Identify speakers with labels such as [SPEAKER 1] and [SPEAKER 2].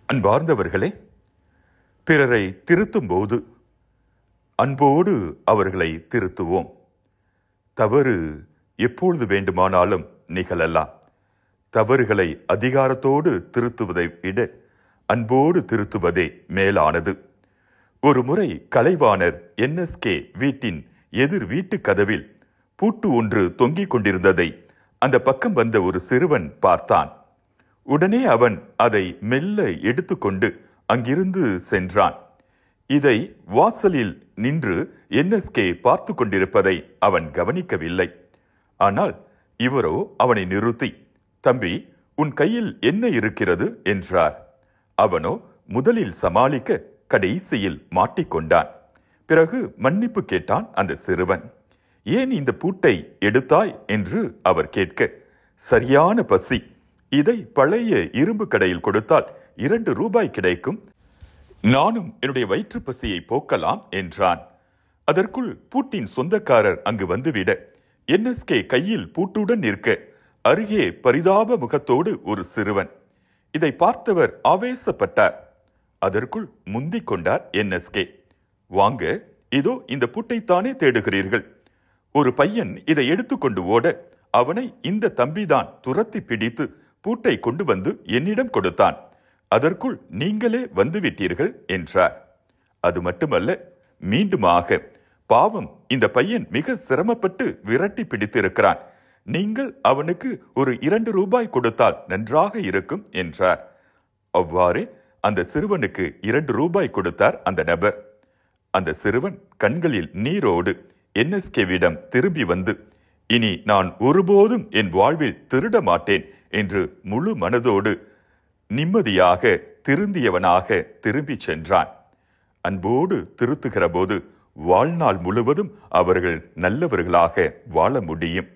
[SPEAKER 1] அன்பார்ந்தவர்களே, பிறரை திருத்தும் போது அன்போடு அவர்களை திருத்துவோம். தவறு எப்பொழுது வேண்டுமானாலும் நிகழலாம். தவறுகளை அதிகாரத்தோடு திருத்துவதை விட அன்போடு திருத்துவதே மேலானது. ஒரு முறை கலைவாணர் NSK வீட்டின் எதிர் வீட்டு கதவில் பூட்டு ஒன்று தொங்கிக் கொண்டிருந்ததை அந்த பக்கம் வந்த ஒரு சிறுவன் பார்த்தான். உடனே அவன் அதை மெல்ல எடுத்துக்கொண்டு அங்கிருந்து சென்றான். இதை வாசலில் நின்று NSK பார்த்து கொண்டிருப்பதை அவன் கவனிக்கவில்லை. ஆனால் இவரோ அவனை நிறுத்தி, "தம்பி, உன் கையில் என்ன இருக்கிறது?" என்றார். அவனோ முதலில் சமாளிக்க கடைசியில் மாட்டிக்கொண்டான். பிறகு மன்னிப்பு கேட்டான் அந்த சிறுவன். "ஏன் இந்த பூட்டை எடுத்தாய்?" என்று அவர் கேட்க, "சரியான பசி. இதை பழைய இரும்பு கடையில் கொடுத்தால் 2 ரூபாய் கிடைக்கும். நானும் என்னுடைய வயிற்று பசியை போக்கலாம்" என்றான். அதற்குள் பூட்டின் சொந்தக்காரர் அங்கு வந்துவிட NSK கையில் பூட்டுடன் நிற்க அருகே பரிதாப முகத்தோடு ஒரு சிறுவன். இதை பார்த்தவர் ஆவேசப்பட்டார். அதற்குள் முந்திக் கொண்டார் NSK. "வாங்க, இதோ இந்த பூட்டைத்தானே தேடுகிறீர்கள்?" ஒரு பையன் இதை எடுத்துக்கொண்டு ஓட அவனை இந்த தம்பிதான் துரத்தி பிடித்து பூட்டை கொண்டு வந்து என்னிடம் கொடுத்தான். அதற்குள் நீங்களே வந்துவிட்டீர்கள் என்றார். அது மட்டுமல்ல, மீண்டுமாக, "பாவம், இந்த பையன் மிக சிரமப்பட்டு விரட்டி பிடித்திருக்கிறான். நீங்கள் அவனுக்கு ஒரு 2 ரூபாய் கொடுத்தால் நன்றாக இருக்கும்" என்றார். அவ்வாறே அந்த சிறுவனுக்கு 2 ரூபாய் கொடுத்தார் அந்த நபர். அந்த சிறுவன் கண்களில் நீரோடு NSKவிடம் திரும்பி வந்து, "இனி நான் ஒருபோதும் என் வாழ்வில் திருட மாட்டேன்" என்று முழு மனதோடு நிம்மதியாக திருந்தியவனாக திரும்பி சென்றான். அன்போடு திருத்துகிற போது வாழ்நாள் முழுவதும் அவர்கள் நல்லவர்களாக வாழ முடியும்.